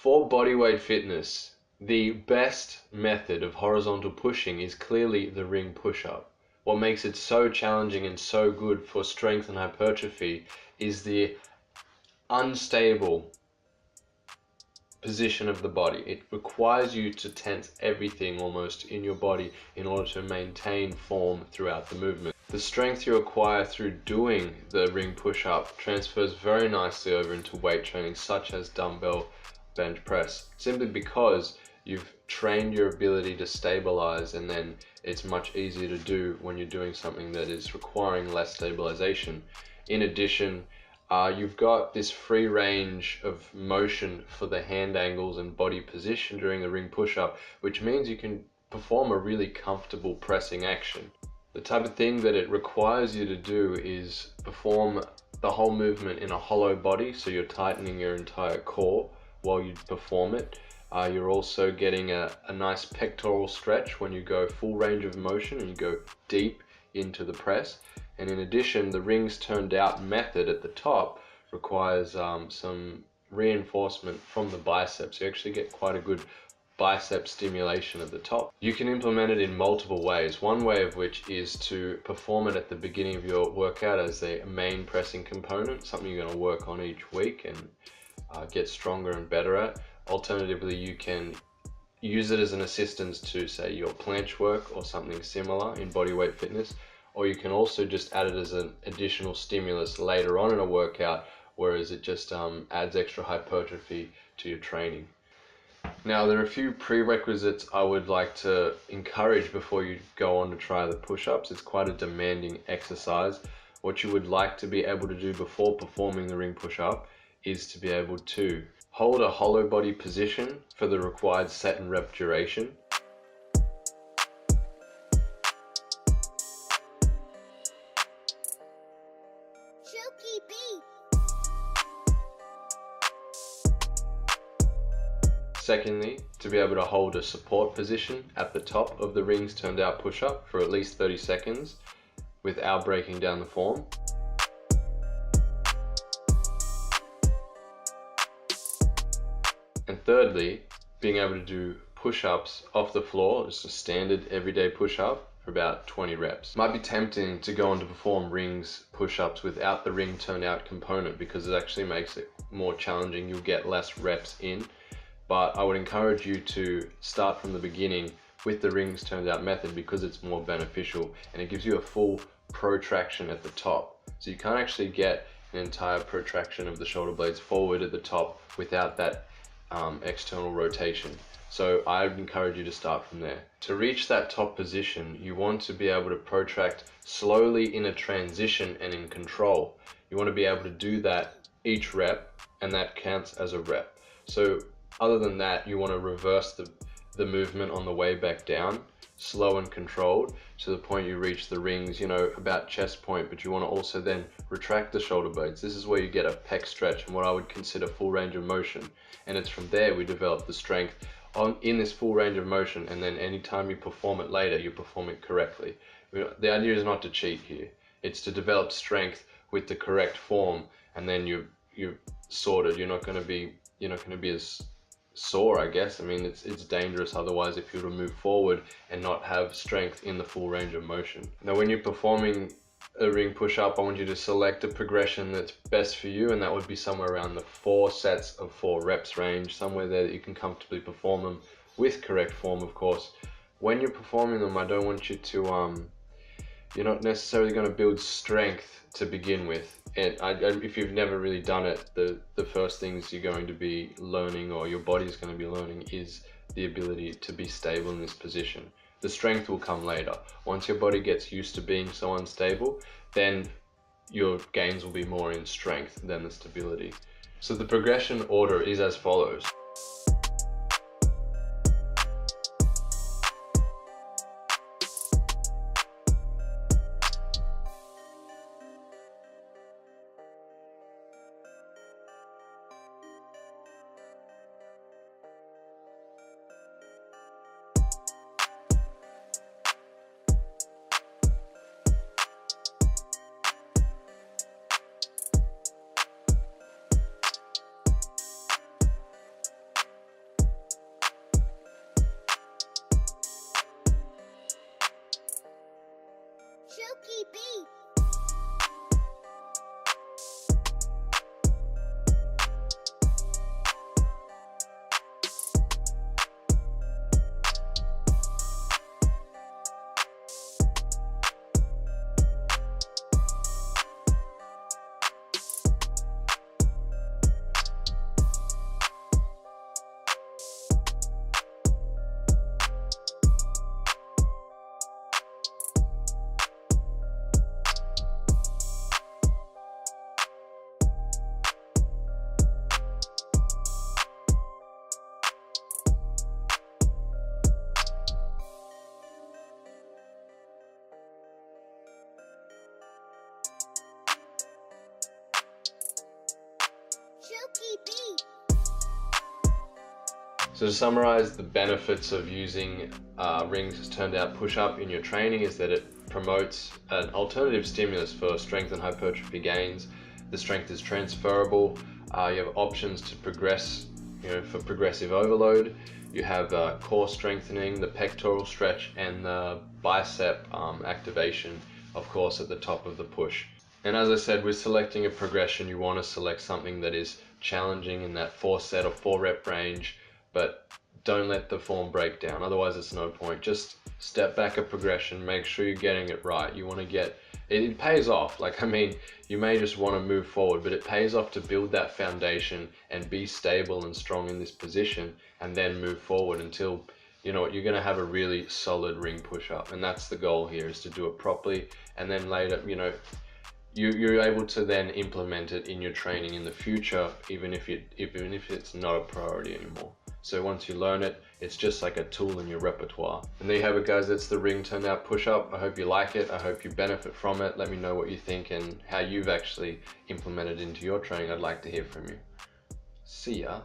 For bodyweight fitness, the best method of horizontal pushing is clearly the ring push-up. What makes it so challenging and so good for strength and hypertrophy is the unstable position of the body. It requires you to tense everything almost in your body in order to maintain form throughout the movement. The strength you acquire through doing the ring push-up transfers very nicely over into weight training such as dumbbell bench press, simply because you've trained your ability to stabilize, and then it's much easier to do when you're doing something that is requiring less stabilization. In addition, you've got this free range of motion for the hand angles and body position during the ring push-up, which means you can perform a really comfortable pressing action. The type of thing that it requires you to do is perform the whole movement in a hollow body, so you're tightening your entire core while you perform it. You're also getting a nice pectoral stretch when you go full range of motion and you go deep into the press. And in addition, the rings turned out method at the top requires some reinforcement from the biceps. You actually get quite a good bicep stimulation at the top. You can implement it in multiple ways. One way of which is to perform it at the beginning of your workout as a main pressing component, something you're going to work on each week and get stronger and better at. Alternatively, you can use it as an assistance to, say, your planche work or something similar in bodyweight fitness, or you can also just add it as an additional stimulus later on in a workout, whereas it just adds extra hypertrophy to your training. Now, there are a few prerequisites I would like to encourage before you go on to try the push-ups. It's quite a demanding exercise. What you would like to be able to do before performing the ring push-up is to be able to hold a hollow body position for the required set and rep duration. Chuki B. Secondly, to be able to hold a support position at the top of the rings turned out push-up for at least 30 seconds without breaking down the form. And thirdly, being able to do push-ups off the floor, just a standard everyday push-up for about 20 reps. Might be tempting to go on to perform rings push-ups without the ring turned out component because it actually makes it more challenging. You'll get less reps in, but I would encourage you to start from the beginning with the rings turned out method because it's more beneficial and it gives you a full protraction at the top. So you can't actually get an entire protraction of the shoulder blades forward at the top without that external rotation. So I would encourage you to start from there. To reach that top position, you want to be able to protract slowly in a transition and in control. You want to be able to do that each rep, and that counts as a rep. So other than that, you want to reverse the movement on the way back down, slow and controlled, to the point you reach the rings, about chest point, but you want to also then retract the shoulder blades. This is where you get a pec stretch and what I would consider full range of motion. And it's from there we develop the strength in this full range of motion, and then anytime you perform it later, you perform it correctly. The idea is not to cheat here. It's to develop strength with the correct form, and then you're sorted. You're not going to be as sore, I guess. I mean, it's dangerous otherwise if you were to move forward and not have strength in the full range of motion. Now, when you're performing a ring push-up, I want you to select a progression that's best for you, and that would be somewhere around the 4 sets of 4 reps range, somewhere there that you can comfortably perform them with correct form, of course. When you're performing them, I don't want you to you're not necessarily going to build strength to begin with. And if you've never really done it, the first things you're going to be learning, or your body's going to be learning, is the ability to be stable in this position. The strength will come later. Once your body gets used to being so unstable, then your gains will be more in strength than the stability. So the progression order is as follows. So to summarize, the benefits of using rings turned out push-up in your training is that it promotes an alternative stimulus for strength and hypertrophy gains. The strength is transferable. You have options to progress, for progressive overload. You have core strengthening, the pectoral stretch, and the bicep activation, of course, at the top of the push. And as I said, with selecting a progression, you want to select something that is challenging in that 4-set or 4-rep range, but don't let the form break down. Otherwise, it's no point. Just step back a progression, make sure you're getting it right. You want to get it pays off. You may just want to move forward, but it pays off to build that foundation and be stable and strong in this position, and then move forward until you're going to have a really solid ring push-up. And that's the goal here, is to do it properly, and then later, you're able to then implement it in your training in the future, even if it's not a priority anymore. So once you learn it, it's just like a tool in your repertoire. And there you have it, guys. That's the ring turned out push-up. I hope you like it. I hope you benefit from it. Let me know what you think and how you've actually implemented it into your training. I'd like to hear from you. See ya.